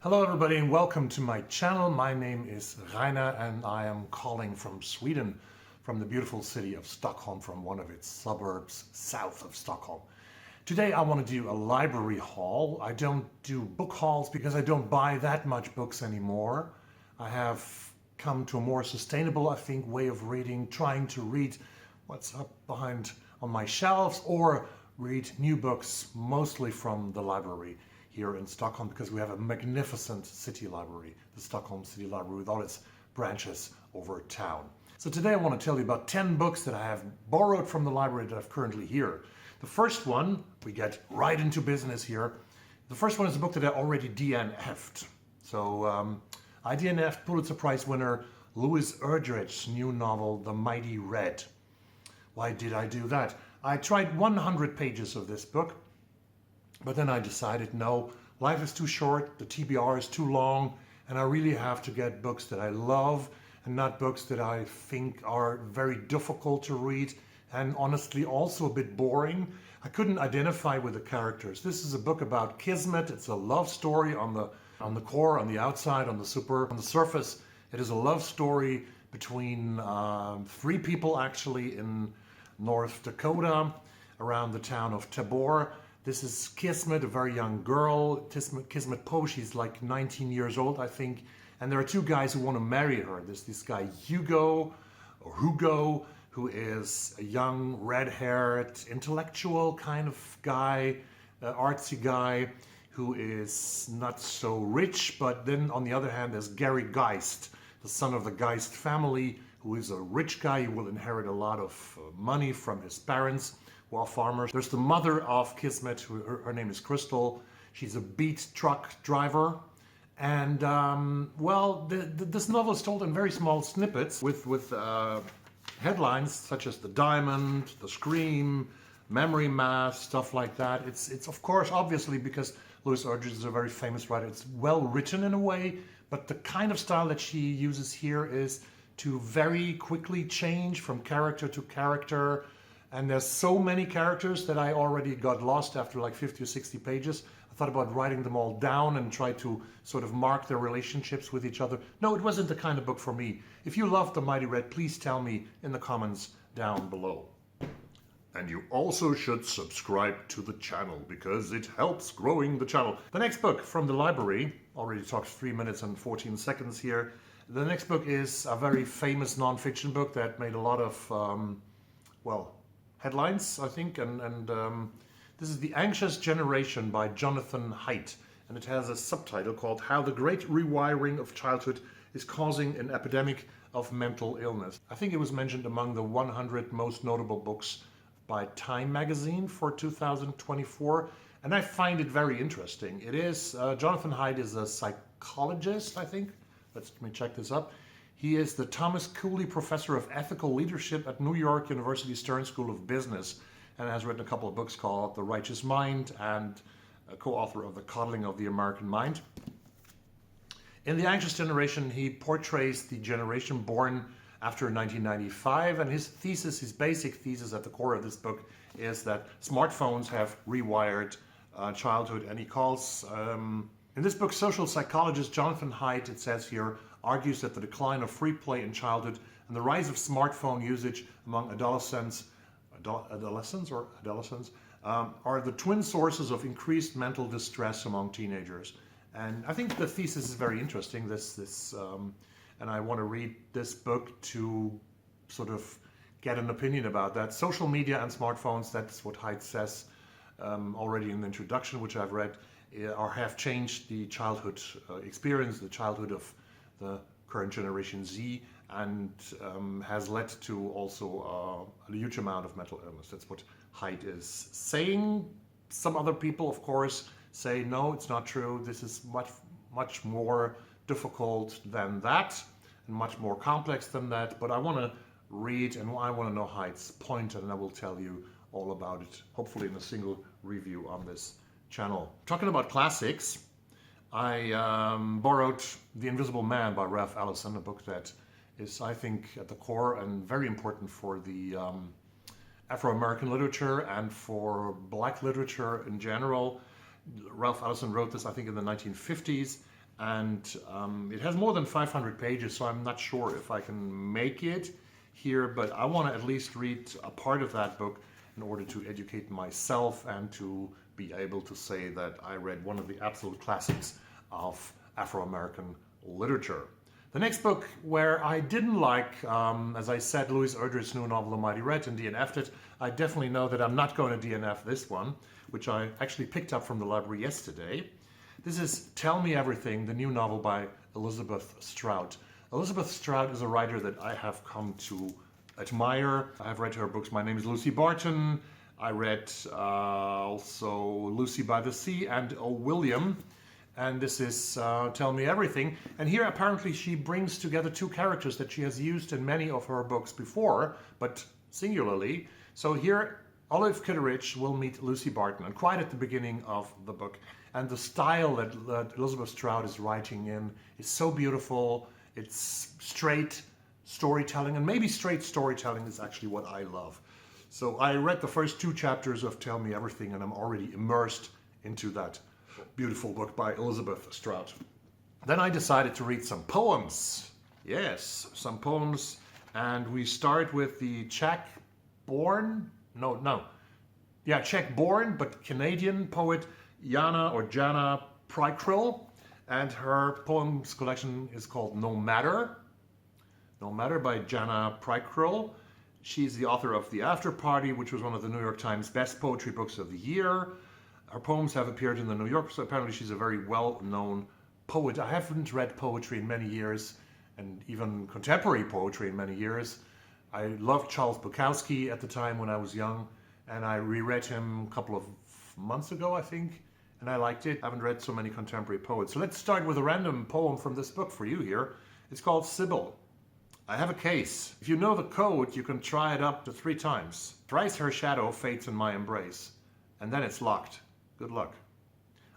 Hello everybody and welcome to my channel. My name is Rainer and I am calling from Sweden, from the beautiful city of Stockholm, from one of its suburbs south of Stockholm. Today I want to do a library haul. I don't do book hauls because I don't buy that much books anymore. I have come to a more sustainable, I think, way of reading, trying to read what's up behind on my shelves or read new books, mostly from the library here in Stockholm, because we have a magnificent city library, the Stockholm City Library, with all its branches over town. So today I want to tell you about 10 books that I have borrowed from the library that I've currently here. The first one, we get right into business here. The first one is a book that I already DNF'd. So I DNF'd Pulitzer Prize winner Louis Erdrich's new novel, The Mighty Red. Why did I do that? I tried 100 pages of this book, but then I decided, no, life is too short, the TBR is too long, and I really have to get books that I love and not books that I think are very difficult to read and honestly also a bit boring. I couldn't identify with the characters. This is a book about Kismet. It's a love story on the core, on the outside, on the surface. It is a love story between three people actually in North Dakota around the town of Tabor. This is Kismet, a very young girl, Kismet Poe. She's like 19 years old, I think. And there are two guys who want to marry her. There's this guy Hugo, who is a young, red-haired, intellectual kind of guy, artsy guy, who is not so rich. But then on the other hand, there's Gary Geist, the son of the Geist family, who is a rich guy. He will inherit a lot of money from his parents, who are farmers. There's the mother of Kismet, her name is Crystal. She's a beat truck driver. And this novel is told in very small snippets with headlines such as The Diamond, The Scream, Memory Mass, stuff like that. It's of course, obviously, because Louis Erdrich is a very famous writer, it's well written in a way, but the kind of style that she uses here is to very quickly change from character to character. And there's so many characters that I already got lost after like 50 or 60 pages. I thought about writing them all down and try to sort of mark their relationships with each other. No, it wasn't the kind of book for me. If you love The Mighty Red, please tell me in the comments down below. And you also should subscribe to the channel because it helps growing the channel. The next book from the library, already talked 3 minutes and 14 seconds here. The next book is a very famous non-fiction book that made a lot of, headlines, I think, and this is The Anxious Generation by Jonathan Haidt, and it has a subtitle called How the Great Rewiring of Childhood is Causing an Epidemic of Mental Illness. I think it was mentioned among the 100 most notable books by Time magazine for 2024, and I find it very interesting. It is, Jonathan Haidt is a psychologist, I think. Let me check this up. He is the Thomas Cooley Professor of Ethical Leadership at New York University Stern School of Business, and has written a couple of books called The Righteous Mind and a co-author of The Coddling of the American Mind. In The Anxious Generation, he portrays the generation born after 1995, and his basic thesis at the core of this book is that smartphones have rewired childhood, and he calls in this book, social psychologist Jonathan Haidt, it says here, argues that the decline of free play in childhood and the rise of smartphone usage among adolescents are the twin sources of increased mental distress among teenagers. And I think the thesis is very interesting. And I want to read this book to sort of get an opinion about that. Social media and smartphones, that's what Haidt says already in the introduction, which I've read, or have changed the childhood experience, the childhood of the current generation Z, and has led to also a huge amount of mental illness. That's what Haidt is saying. Some other people, of course, say, no, it's not true. This is much more difficult than that, and much more complex than that. But I want to read, and I want to know Haidt's point, and I will tell you all about it, hopefully in a single review on this channel. Talking about classics, I borrowed The Invisible Man by Ralph Ellison, a book that is, I think, at the core and very important for the Afro-American literature and for Black literature in general. Ralph Ellison wrote this, I think, in the 1950s, and it has more than 500 pages, so I'm not sure if I can make it here, but I want to at least read a part of that book in order to educate myself and to be able to say that I read one of the absolute classics of Afro-American literature. The next book where I didn't like, as I said, Louise Erdrich's new novel, The Mighty Red, and DNF'd it. I definitely know that I'm not going to DNF this one, which I actually picked up from the library yesterday. This is Tell Me Everything, the new novel by Elizabeth Strout. Elizabeth Strout is a writer that I have come to admire. I have read her books. My Name is Lucy Barton. I read also Lucy by the Sea and Oh William. And this is Tell Me Everything. And here apparently she brings together two characters that she has used in many of her books before, but singularly. So here Olive Kitteridge will meet Lucy Barton, and quite at the beginning of the book. And the style that Elizabeth Strout is writing in is so beautiful. It's straight storytelling, and maybe straight storytelling is actually what I love. So I read the first two chapters of Tell Me Everything, and I'm already immersed into that beautiful book by Elizabeth Strout. Then I decided to read some poems. Yes, some poems. And we start with the Czech-born, Czech-born but Canadian poet Jana Prykryl. And her poems collection is called No Matter. No Matter by Jana Prykryl. She's the author of The After Party, which was one of the New York Times best poetry books of the year. Her poems have appeared in the New Yorker, so apparently she's a very well-known poet. I haven't read poetry in many years, and even contemporary poetry in many years. I loved Charles Bukowski at the time when I was young, and I reread him a couple of months ago, I think, and I liked it. I haven't read so many contemporary poets. So let's start with a random poem from this book for you here. It's called Sybil. I have a case. If you know the code, you can try it up to 3 times. Thrice her shadow fades in my embrace, and then it's locked. Good luck.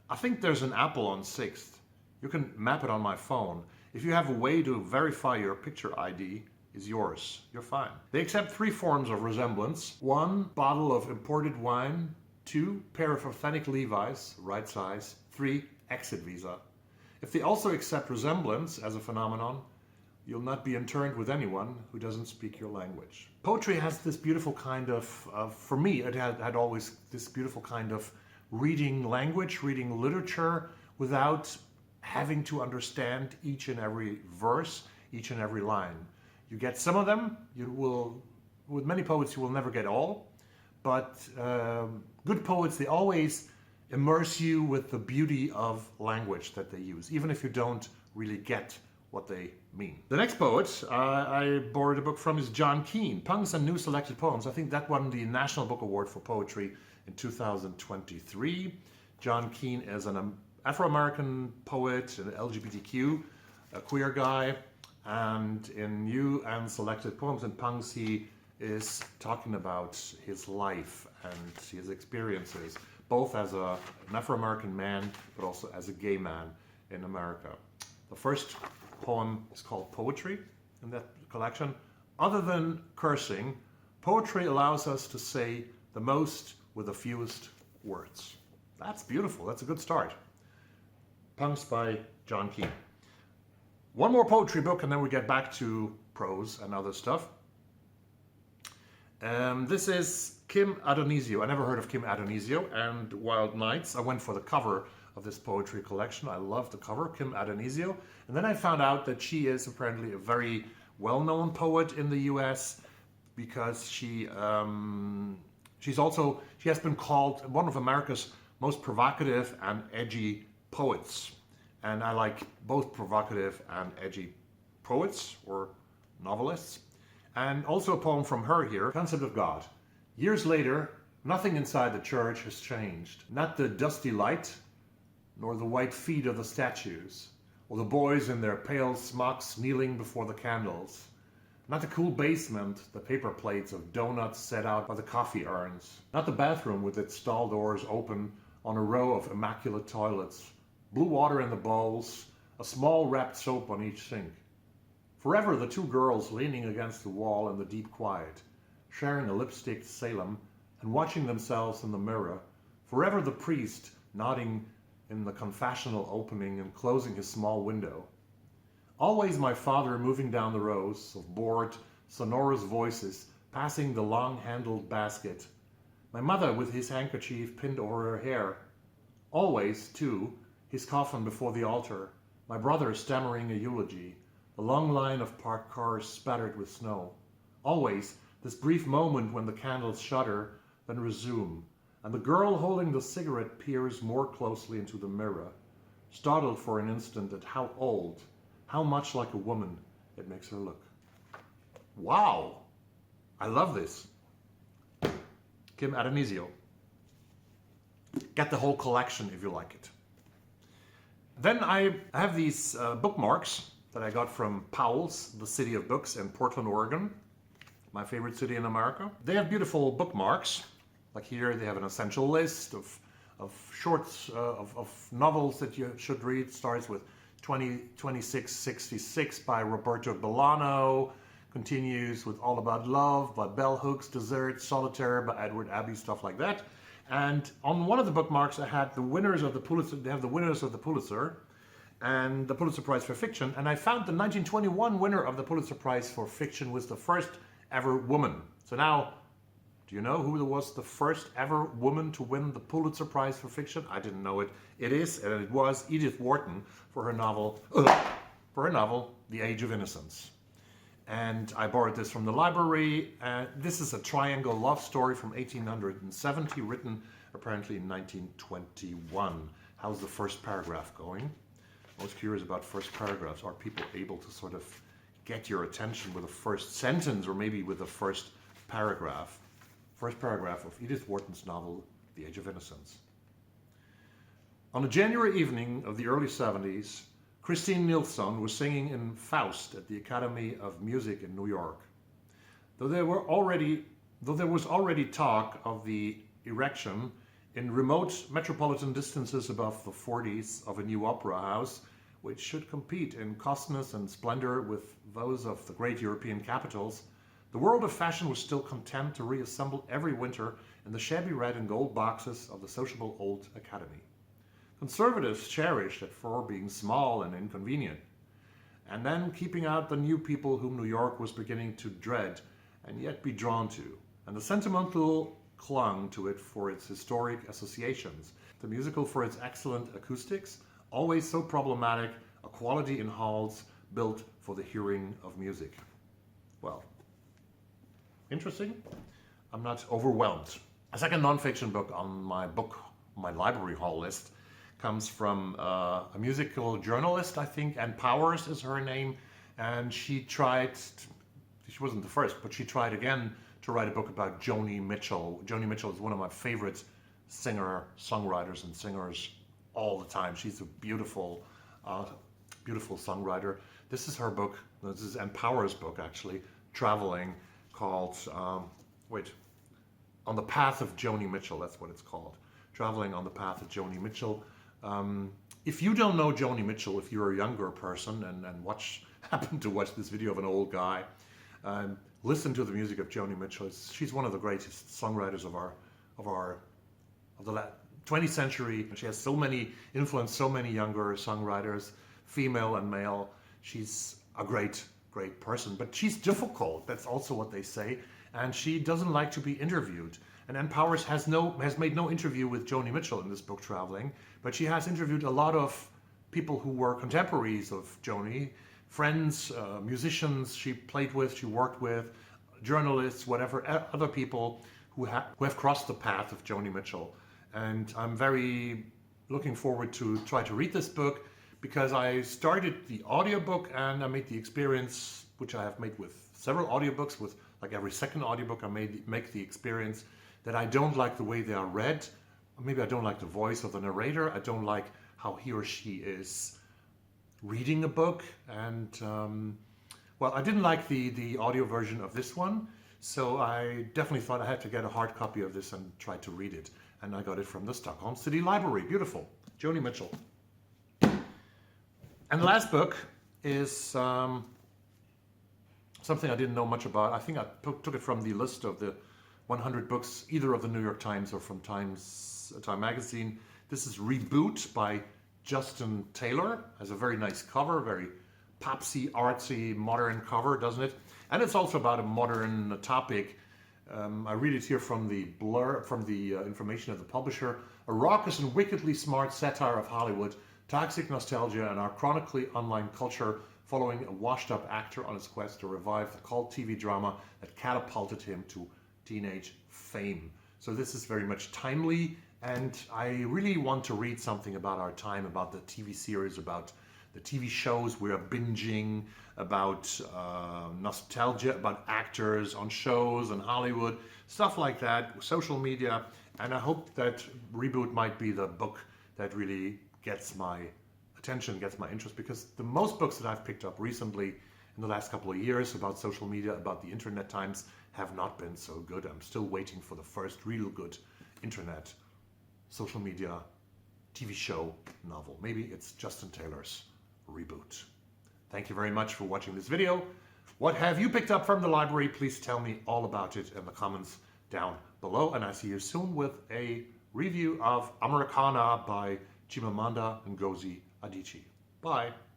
I think there's an apple on 6th. You can map it on my phone. If you have a way to verify your picture ID is yours, you're fine. They accept 3 forms of resemblance. 1, bottle of imported wine. 2, pair of authentic Levi's, right size. 3, exit visa. If they also accept resemblance as a phenomenon, you'll not be interned with anyone who doesn't speak your language. Poetry has this beautiful kind of for me, it had always this beautiful kind of reading language, reading literature, without having to understand each and every verse, each and every line. You get some of them, with many poets you will never get all, but good poets, they always immerse you with the beauty of language that they use, even if you don't really get what they mean. The next poet I borrowed a book from is John Keane, Punks and New Selected Poems. I think that won the National Book Award for Poetry in 2023. John Keane is an Afro-American poet, an LGBTQ, a queer guy, and in New and Selected Poems and Punks he is talking about his life and his experiences, both as an Afro-American man, but also as a gay man in America. The first poem is called Poetry in that collection. Other than cursing, poetry allows us to say the most with the fewest words. That's beautiful. That's a good start. Punks by John Keane. One more poetry book and then we get back to prose and other stuff. This is Kim Adonisio. I never heard of Kim Adonisio and Wild Nights. I went for the cover of this poetry collection. I love the cover, Kim Adonisio. And then I found out that she is apparently a very well-known poet in the US because she has been called one of America's most provocative and edgy poets. And I like both provocative and edgy poets or novelists. And also a poem from her here, Concept of God. Years later, nothing inside the church has changed. Not the dusty light, nor the white feet of the statues, or the boys in their pale smocks kneeling before the candles. Not the cool basement, the paper plates of donuts set out by the coffee urns. Not the bathroom with its stall doors open on a row of immaculate toilets, blue water in the bowls, a small wrapped soap on each sink. Forever the 2 girls leaning against the wall in the deep quiet, sharing a lipsticked Salem and watching themselves in the mirror. Forever the priest nodding in the confessional opening and closing his small window. Always my father moving down the rows of bored, sonorous voices, passing the long-handled basket. My mother with his handkerchief pinned over her hair. Always, too, his coffin before the altar. My brother stammering a eulogy. A long line of parked cars spattered with snow. Always this brief moment when the candles shudder, then resume, and the girl holding the cigarette peers more closely into the mirror, startled for an instant at how old, how much like a woman it makes her look. Wow! I love this. Kim Adonisio. Get the whole collection if you like it. Then I have these bookmarks that I got from Powell's, the City of Books in Portland, Oregon, my favorite city in America. They have beautiful bookmarks. Like here, they have an essential list of shorts, of novels that you should read. Starts with 2666 by Roberto Bolaño, continues with All About Love by Bell Hooks, Desert, Solitaire by Edward Abbey, stuff like that. And on one of the bookmarks, I had the winners of the Pulitzer. They have the winners of the Pulitzer and the Pulitzer Prize for Fiction. And I found the 1921 winner of the Pulitzer Prize for Fiction was the first ever woman. So now, do you know who was the first ever woman to win the Pulitzer Prize for Fiction? I didn't know it. It is, and it was Edith Wharton for her novel, The Age of Innocence. And I borrowed this from the library. This is a triangle love story from 1870, written apparently in 1921. How's the first paragraph going? I was curious about first paragraphs. Are people able to sort of get your attention with the first sentence or maybe with the first paragraph? First paragraph of Edith Wharton's novel, The Age of Innocence. On a January evening of the early 70s, Christine Nilsson was singing in Faust at the Academy of Music in New York. Though there was already talk of the erection in remote metropolitan distances above the 40s of a new opera house, which should compete in costliness and splendor with those of the great European capitals, the world of fashion was still content to reassemble every winter in the shabby red and gold boxes of the sociable old academy. Conservatives cherished it for being small and inconvenient, and then keeping out the new people whom New York was beginning to dread and yet be drawn to, and the sentimental clung to it for its historic associations, the musical for its excellent acoustics, always so problematic, a quality in halls built for the hearing of music. Well, interesting. I'm not overwhelmed. A second nonfiction book on my library haul list comes from a musical journalist, I think, Ann Powers is her name, and she wasn't the first, but she tried again to write a book about Joni Mitchell. Joni Mitchell is one of my favorite songwriters and singers all the time. She's a beautiful, beautiful songwriter. This is her book. This is Ann Powers' book, actually, Traveling, called, On the Path of Joni Mitchell, that's what it's called. Traveling on the Path of Joni Mitchell. If you don't know Joni Mitchell, if you're a younger person and happen to watch this video of an old guy, listen to the music of Joni Mitchell. She's one of the greatest songwriters of the 20th century. She has influenced so many younger songwriters, female and male. She's a great person, but she's difficult. That's also what they say. And she doesn't like to be interviewed. And Ann Powers has made no interview with Joni Mitchell in this book, Traveling, but she has interviewed a lot of people who were contemporaries of Joni, friends, musicians she played with, she worked with, journalists, whatever, other people who have crossed the path of Joni Mitchell. And I'm very looking forward to try to read this book, because I started the audiobook and I made the experience, which I have made with several audiobooks, with like every second audiobook I make the experience that I don't like the way they are read. Maybe I don't like the voice of the narrator. I don't like how he or she is reading a book. And well, I didn't like the audio version of this one, so I definitely thought I had to get a hard copy of this and try to read it. And I got it from the Stockholm City Library. Beautiful. Joni Mitchell. And the last book is something I didn't know much about. I think I took it from the list of the 100 books, either of the New York Times or from Time Magazine. This is Reboot by Justin Taylor. Has a very nice cover, very popsy, artsy, modern cover, doesn't it? And it's also about a modern topic. I read it here from the information of the publisher. A raucous and wickedly smart satire of Hollywood, toxic nostalgia, and our chronically online culture, following a washed-up actor on his quest to revive the cult TV drama that catapulted him to teenage fame. So this is very much timely, and I really want to read something about our time, about the TV series, about the TV shows we are binging, about nostalgia, about actors on shows in Hollywood, stuff like that, social media. And I hope that Reboot might be the book that really gets my attention, gets my interest, because the most books that I've picked up recently in the last couple of years about social media, about the internet times, have not been so good. I'm still waiting for the first real good internet, social media, TV show novel. Maybe it's Justin Taylor's Reboot. Thank you very much for watching this video. What have you picked up from the library? Please tell me all about it in the comments down below. And I see you soon with a review of Americana by Chimamanda Ngozi Adichie. Bye.